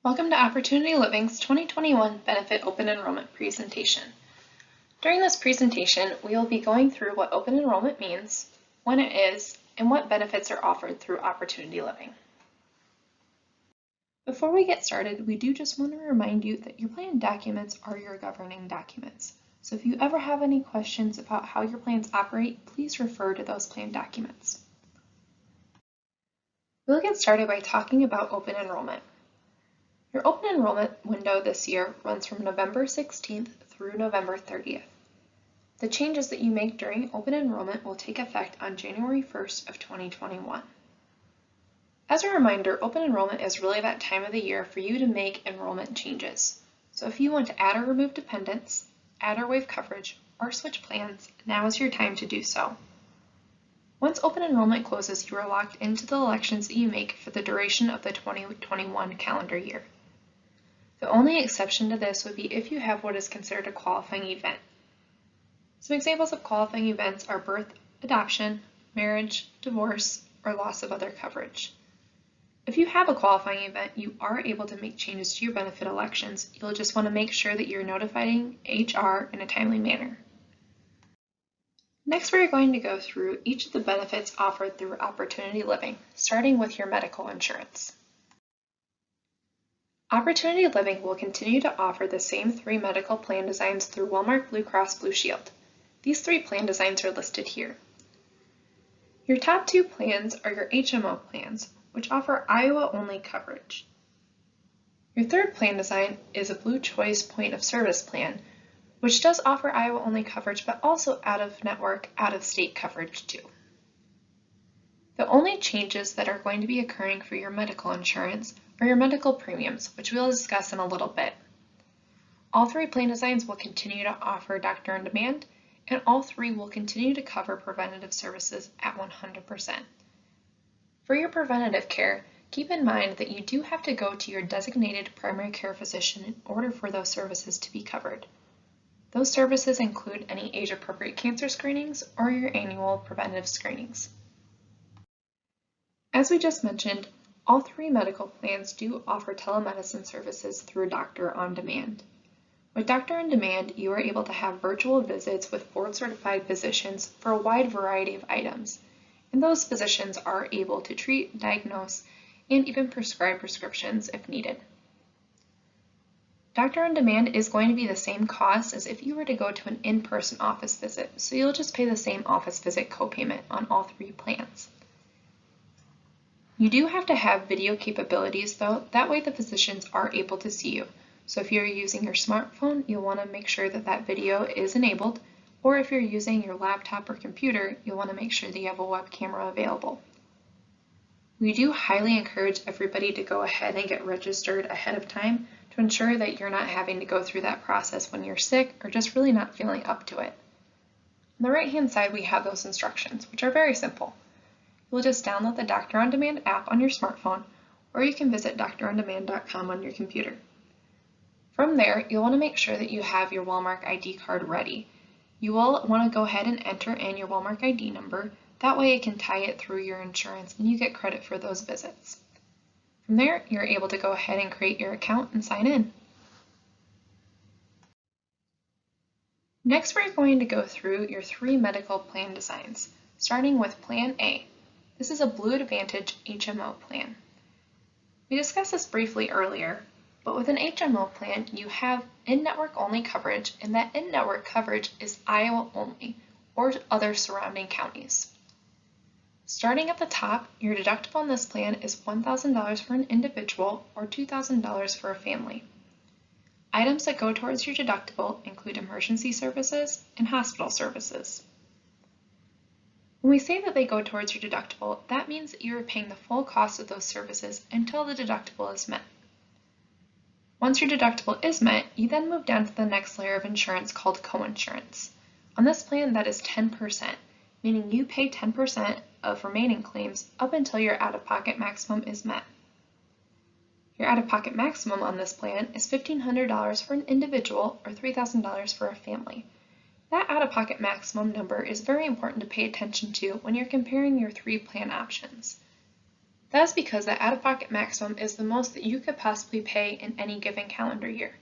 Welcome to Opportunity Living's 2021 Benefit Open Enrollment presentation. During this presentation, we will be going through what open enrollment means, when it is, and what benefits are offered through Opportunity Living. Before we get started, we do just want to remind you that your plan documents are your governing documents. So if you ever have any questions about how your plans operate, please refer to those plan documents. We'll get started by talking about open enrollment. Your open enrollment window this year runs from November 16th through November 30th. The changes that you make during open enrollment will take effect on January 1st of 2021. As a reminder, open enrollment is really that time of the year for you to make enrollment changes. So if you want to add or remove dependents, add or waive coverage, or switch plans, now is your time to do so. Once open enrollment closes, you are locked into the elections that you make for the duration of the 2021 calendar year. The only exception to this would be if you have what is considered a qualifying event. Some examples of qualifying events are birth, adoption, marriage, divorce, or loss of other coverage. If you have a qualifying event, you are able to make changes to your benefit elections. You'll just want to make sure that you're notifying HR in a timely manner. Next, we're going to go through each of the benefits offered through Opportunity Living, starting with your medical insurance. Opportunity Living will continue to offer the same three medical plan designs through WELLMARK Blue Cross Blue Shield. These three plan designs are listed here. Your top two plans are your HMO plans, which offer Iowa-only coverage. Your third plan design is a Blue Choice Point of Service plan, which does offer Iowa-only coverage, but also out-of-network, out-of-state coverage too. The only changes that are going to be occurring for your medical insurance are your medical premiums, which we'll discuss in a little bit. All three plan designs will continue to offer doctor on demand, and all three will continue to cover preventative services at 100%. For your preventative care, keep in mind that you do have to go to your designated primary care physician in order for those services to be covered. Those services include any age-appropriate cancer screenings or your annual preventative screenings. As we just mentioned, all three medical plans do offer telemedicine services through Doctor on Demand. With Doctor on Demand, you are able to have virtual visits with board-certified physicians for a wide variety of items, and those physicians are able to treat, diagnose, and even prescribe prescriptions if needed. Doctor on Demand is going to be the same cost as if you were to go to an in-person office visit, so you'll just pay the same office visit copayment on all three plans. You do have to have video capabilities though, that way the physicians are able to see you. So if you're using your smartphone, you'll want to make sure that that video is enabled, or if you're using your laptop or computer, you'll want to make sure that you have a web camera available. We do highly encourage everybody to go ahead and get registered ahead of time to ensure that you're not having to go through that process when you're sick or just really not feeling up to it. On the right-hand side, we have those instructions, which are very simple. You'll just download the Doctor on Demand app on your smartphone, or you can visit drondemand.com on your computer. From there, you'll want to make sure that you have your WELLMARK ID card ready. You will want to go ahead and enter in your WELLMARK ID number. That way it can tie it through your insurance and you get credit for those visits. From there, you're able to go ahead and create your account and sign in. Next, we're going to go through your three medical plan designs, starting with Plan A. This is a Blue Advantage HMO plan. We discussed this briefly earlier, but with an HMO plan, you have in-network only coverage, and that in-network coverage is Iowa only, or other surrounding counties. Starting at the top, your deductible on this plan is $1,000 for an individual or $2,000 for a family. Items that go towards your deductible include emergency services and hospital services. When we say that they go towards your deductible, that means that you are paying the full cost of those services until the deductible is met. Once your deductible is met, you then move down to the next layer of insurance called coinsurance. On this plan, that is 10%, meaning you pay 10% of remaining claims up until your out-of-pocket maximum is met. Your out-of-pocket maximum on this plan is $1,500 for an individual or $3,000 for a family. That out-of-pocket maximum number is very important to pay attention to when you're comparing your three plan options. That is because the out-of-pocket maximum is the most that you could possibly pay in any given calendar year.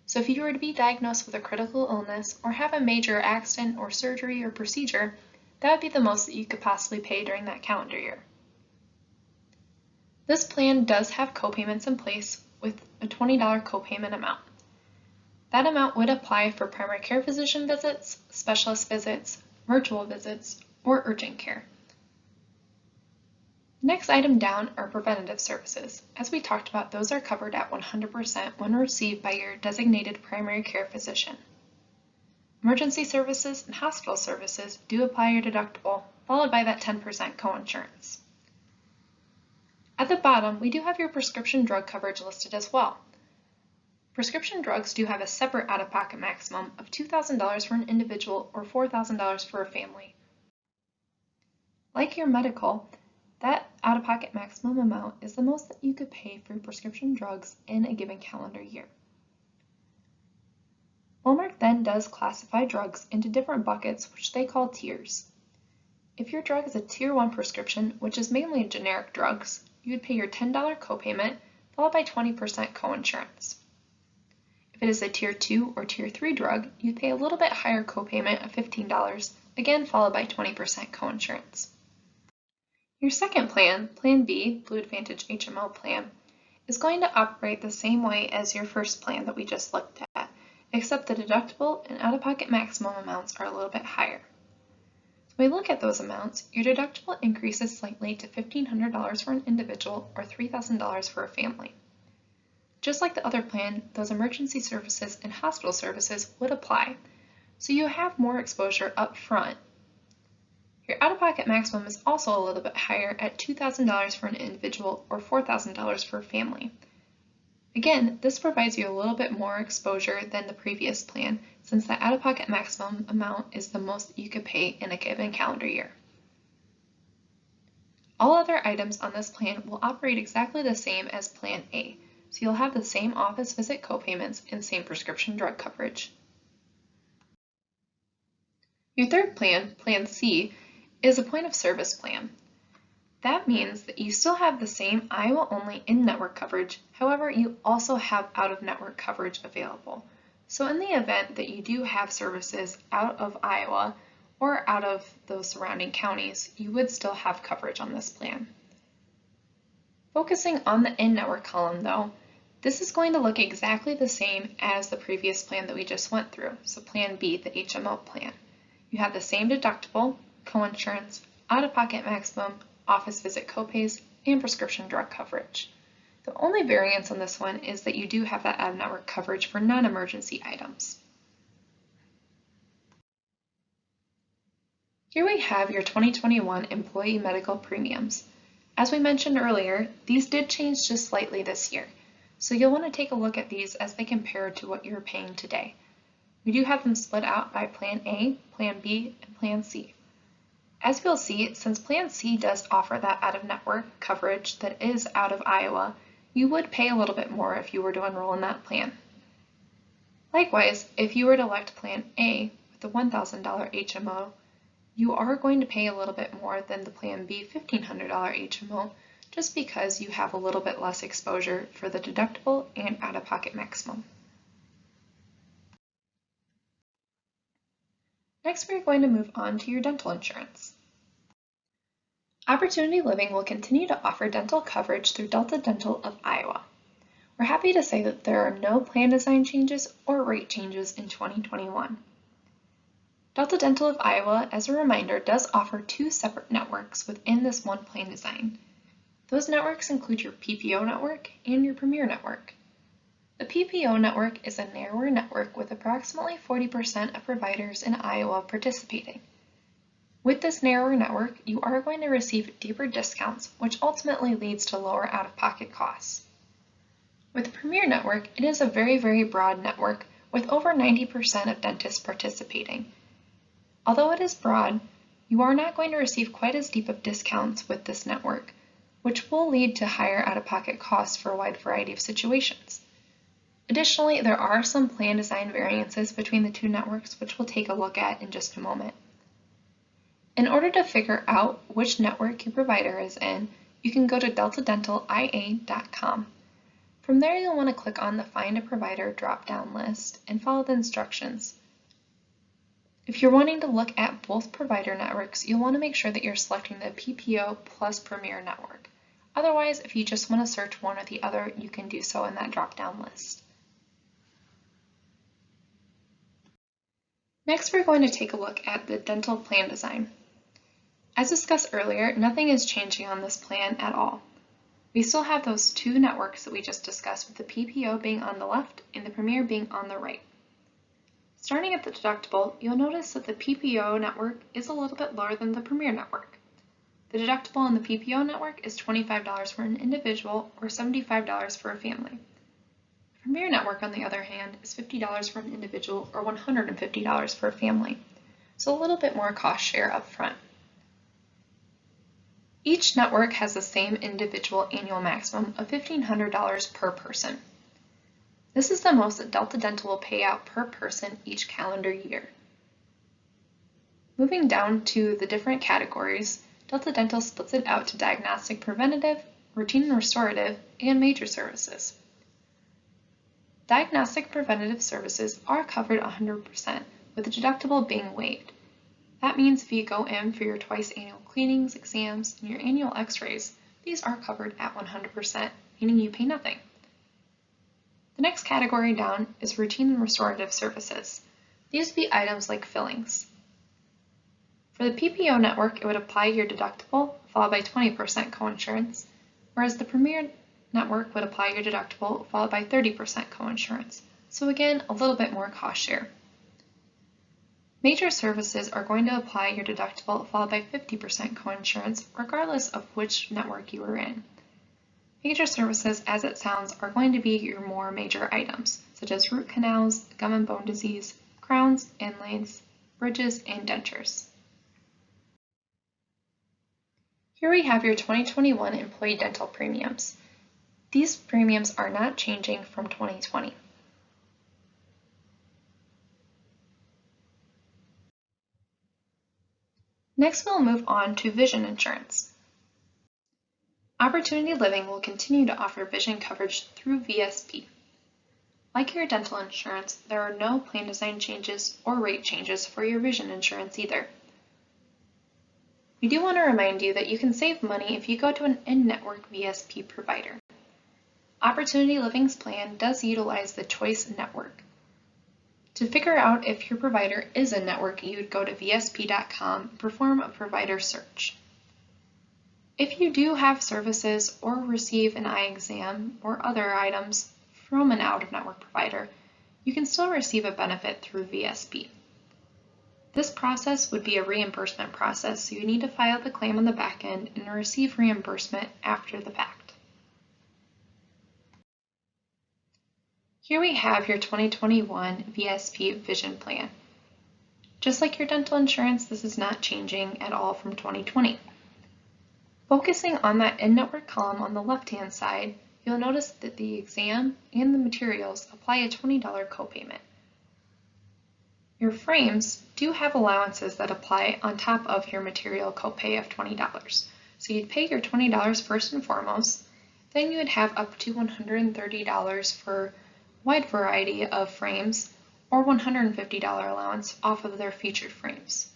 So if you were to be diagnosed with a critical illness or have a major accident or surgery or procedure, that would be the most that you could possibly pay during that calendar year. This plan does have copayments in place with a $20 copayment amount. That amount would apply for primary care physician visits, specialist visits, virtual visits, or urgent care. Next item down are preventative services. As we talked about, those are covered at 100% when received by your designated primary care physician. Emergency services and hospital services do apply your deductible, followed by that 10% coinsurance. At the bottom, we do have your prescription drug coverage listed as well. Prescription drugs do have a separate out-of-pocket maximum of $2,000 for an individual or $4,000 for a family. Like your medical, that out-of-pocket maximum amount is the most that you could pay for prescription drugs in a given calendar year. WELLMARK then does classify drugs into different buckets, which they call tiers. If your drug is a Tier 1 prescription, which is mainly generic drugs, you would pay your $10 copayment, followed by 20% coinsurance. If it is a Tier 2 or Tier 3 drug, you'd pay a little bit higher copayment of $15, again followed by 20% coinsurance. Your second plan, Plan B, Blue Advantage HMO plan, is going to operate the same way as your first plan that we just looked at, except the deductible and out-of-pocket maximum amounts are a little bit higher. So when we look at those amounts, your deductible increases slightly to $1,500 for an individual or $3,000 for a family. Just like the other plan, those emergency services and hospital services would apply, so you have more exposure up front. Your out-of-pocket maximum is also a little bit higher at $2,000 for an individual or $4,000 for a family. Again, this provides you a little bit more exposure than the previous plan, since the out-of-pocket maximum amount is the most that you could pay in a given calendar year. All other items on this plan will operate exactly the same as Plan A, so you'll have the same office visit copayments and same prescription drug coverage. Your third plan, Plan C, is a point of service plan. That means that you still have the same Iowa-only in-network coverage, however, you also have out-of-network coverage available. So in the event that you do have services out of Iowa or out of those surrounding counties, you would still have coverage on this plan. Focusing on the in-network column though, this is going to look exactly the same as the previous plan that we just went through, so Plan B, the HMO plan. You have the same deductible, coinsurance, out-of-pocket maximum, office visit copays, and prescription drug coverage. The only variance on this one is that you do have that out-of-network coverage for non-emergency items. Here we have your 2021 employee medical premiums. As we mentioned earlier, these did change just slightly this year, so you'll want to take a look at these as they compare to what you're paying today. We do have them split out by Plan A, Plan B, and Plan C. As we'll see, since Plan C does offer that out-of-network coverage that is out of Iowa, you would pay a little bit more if you were to enroll in that plan. Likewise, if you were to elect Plan A with the $1,000 HMO, you are going to pay a little bit more than the Plan B $1,500 HMO, just because you have a little bit less exposure for the deductible and out-of-pocket maximum. Next, we're going to move on to your dental insurance. Opportunity Living will continue to offer dental coverage through Delta Dental of Iowa. We're happy to say that there are no plan design changes or rate changes in 2021. Delta Dental of Iowa, as a reminder, does offer two separate networks within this one plan design. Those networks include your PPO network and your Premier network. The PPO network is a narrower network with approximately 40% of providers in Iowa participating. With this narrower network, you are going to receive deeper discounts, which ultimately leads to lower out-of-pocket costs. With the Premier network, it is a very broad network with over 90% of dentists participating. Although it is broad, you are not going to receive quite as deep of discounts with this network, which will lead to higher out-of-pocket costs for a wide variety of situations. Additionally, there are some plan design variances between the two networks, which we'll take a look at in just a moment. In order to figure out which network your provider is in, you can go to deltadentalia.com. From there, you'll want to click on the Find a Provider drop-down list and follow the instructions. If you're wanting to look at both provider networks, you'll want to make sure that you're selecting the PPO plus Premier network. Otherwise, if you just want to search one or the other, you can do so in that drop-down list. Next, we're going to take a look at the dental plan design. As discussed earlier, nothing is changing on this plan at all. We still have those two networks that we just discussed, with the PPO being on the left and the Premier being on the right. Starting at the deductible, you'll notice that the PPO network is a little bit lower than the Premier network. The deductible on the PPO network is $25 for an individual or $75 for a family. The Premier network, on the other hand, is $50 for an individual or $150 for a family, so a little bit more cost share up front. Each network has the same individual annual maximum of $1,500 per person. This is the most that Delta Dental will pay out per person each calendar year. Moving down to the different categories, Delta Dental splits it out to diagnostic preventative, routine and restorative, and major services. Diagnostic preventative services are covered 100%, with the deductible being waived. That means if you go in for your twice annual cleanings, exams, and your annual x-rays, these are covered at 100%, meaning you pay nothing. The next category down is routine and restorative services. These would be items like fillings. For the PPO network, it would apply your deductible, followed by 20% coinsurance, whereas the Premier network would apply your deductible, followed by 30% coinsurance. So again, a little bit more cost share. Major services are going to apply your deductible, followed by 50% coinsurance, regardless of which network you are in. Major services, as it sounds, are going to be your more major items, such as root canals, gum and bone disease, crowns, inlays, bridges, and dentures. Here we have your 2021 employee dental premiums. These premiums are not changing from 2020. Next, we'll move on to vision insurance. Opportunity Living will continue to offer vision coverage through VSP. Like your dental insurance, there are no plan design changes or rate changes for your vision insurance either. We do want to remind you that you can save money if you go to an in-network VSP provider. Opportunity Living's plan does utilize the Choice Network. To figure out if your provider is a network, you would go to VSP.com and perform a provider search. If you do have services or receive an eye exam or other items from an out-of-network provider, you can still receive a benefit through VSP. This process would be a reimbursement process, so you need to file the claim on the back end and receive reimbursement after the fact. Here we have your 2021 VSP Vision Plan. Just like your dental insurance, this is not changing at all from 2020. Focusing on that in-network column on the left-hand side, you'll notice that the exam and the materials apply a $20 copayment. Your frames do have allowances that apply on top of your material copay of $20. So you'd pay your $20 first and foremost, then you would have up to $130 for wide variety of frames, or $150 allowance off of their featured frames.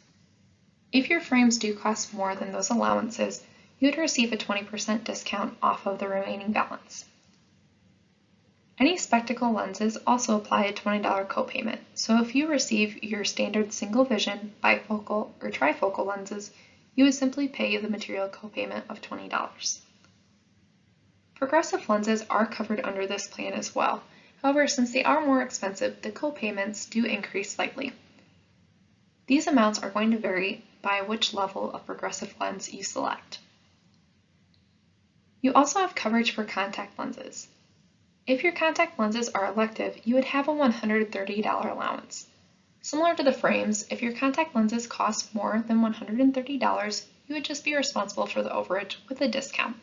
If your frames do cost more than those allowances, you would receive a 20% discount off of the remaining balance. Any spectacle lenses also apply a $20 copayment, so if you receive your standard single vision, bifocal, or trifocal lenses, you would simply pay the material copayment of $20. Progressive lenses are covered under this plan as well. However, since they are more expensive, the co-payments do increase slightly. These amounts are going to vary by which level of progressive lens you select. You also have coverage for contact lenses. If your contact lenses are elective, you would have a $130 allowance. Similar to the frames, if your contact lenses cost more than $130, you would just be responsible for the overage with a discount.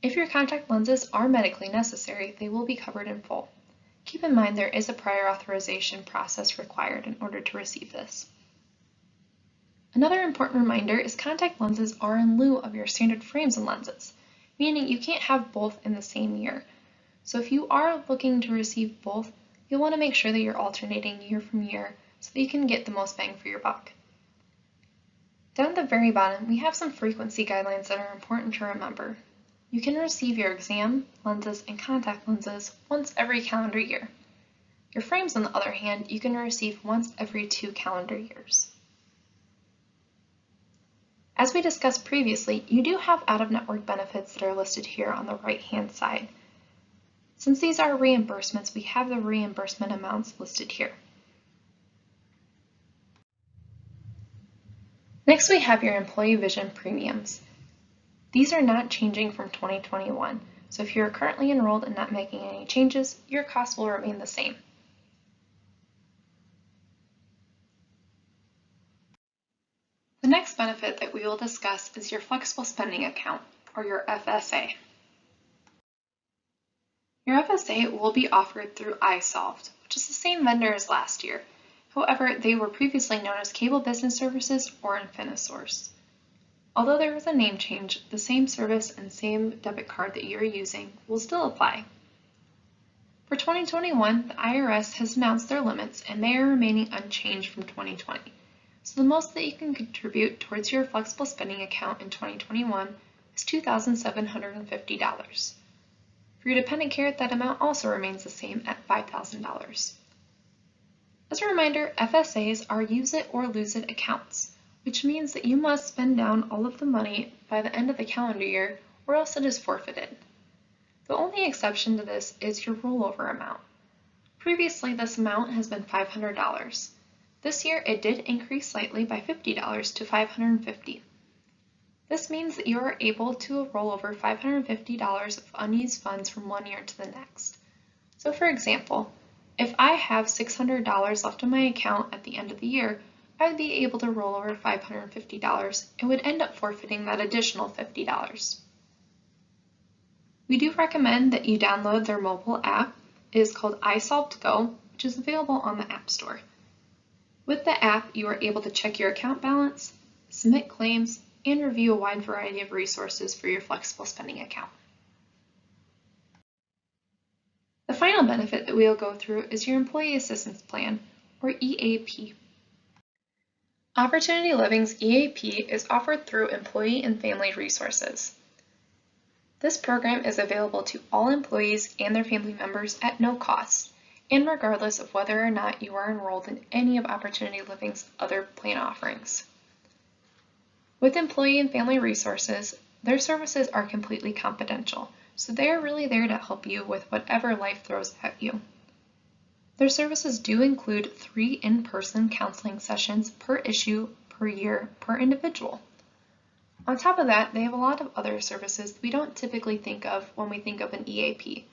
If your contact lenses are medically necessary, they will be covered in full. Keep in mind there is a prior authorization process required in order to receive this. Another important reminder is contact lenses are in lieu of your standard frames and lenses, meaning you can't have both in the same year. So if you are looking to receive both, you'll want to make sure that you're alternating year from year so that you can get the most bang for your buck. Down at the very bottom, we have some frequency guidelines that are important to remember. You can receive your exam, lenses, and contact lenses once every calendar year. Your frames, on the other hand, you can receive once every 2 calendar years. As we discussed previously, you do have out-of-network benefits that are listed here on the right-hand side. Since these are reimbursements, we have the reimbursement amounts listed here. Next, we have your employee vision premiums. These are not changing from 2021, so if you're currently enrolled and not making any changes, your costs will remain the same. The next benefit that we will discuss is your flexible spending account, or your FSA. Your FSA will be offered through ISOLVED, which is the same vendor as last year. However, they were previously known as Cable Business Services or Infinisource. Although there is a name change, the same service and same debit card that you're using will still apply. For 2021, the IRS has announced their limits and they are remaining unchanged from 2020. So the most that you can contribute towards your flexible spending account in 2021 is $2,750. For your dependent care, that amount also remains the same at $5,000. As a reminder, FSAs are use it or lose it accounts, which means that you must spend down all of the money by the end of the calendar year or else it is forfeited. The only exception to this is your rollover amount. Previously, this amount has been $500. This year, it did increase slightly by $50 to $550. This means that you are able to roll over $550 of unused funds from one year to the next. So for example, if I have $600 left in my account at the end of the year, I would be able to roll over $550 and would end up forfeiting that additional $50. We do recommend that you download their mobile app. It is called iSolved Go, which is available on the App Store. With the app, you are able to check your account balance, submit claims, and review a wide variety of resources for your flexible spending account. The final benefit that we will go through is your Employee Assistance Plan, or EAP. Opportunity Living's EAP is offered through Employee and Family Resources. This program is available to all employees and their family members at no cost, and regardless of whether or not you are enrolled in any of Opportunity Living's other plan offerings. With Employee and Family Resources, their services are completely confidential, so they are really there to help you with whatever life throws at you. Their services do include 3 in-person counseling sessions per issue, per year, per individual. On top of that, they have a lot of other services we don't typically think of when we think of an EAP.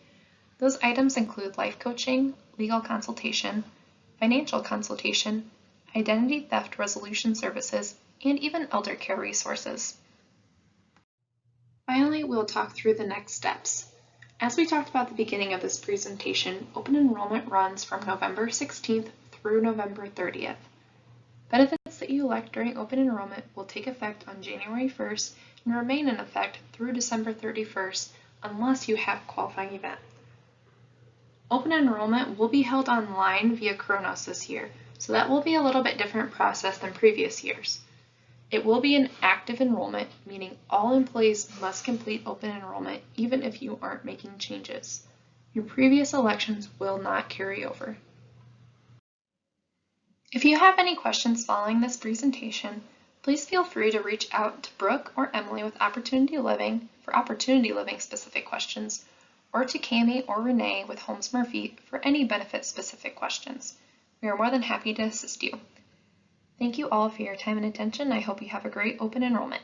Those items include life coaching, legal consultation, financial consultation, identity theft resolution services, and even elder care resources. Finally, we'll talk through the next steps. As we talked about at the beginning of this presentation, open enrollment runs from November 16th through November 30th. Benefits that you elect during open enrollment will take effect on January 1st and remain in effect through December 31st unless you have a qualifying event. Open enrollment will be held online via Kronos this year, so that will be a little bit different process than previous years. It will be an active enrollment, meaning all employees must complete open enrollment even if you aren't making changes. Your previous elections will not carry over. If you have any questions following this presentation, please feel free to reach out to Brooke or Emily with Opportunity Living for Opportunity Living specific questions, or to Cami or Renee with Holmes Murphy for any benefit-specific questions. We are more than happy to assist you. Thank you all for your time and attention. I hope you have a great open enrollment.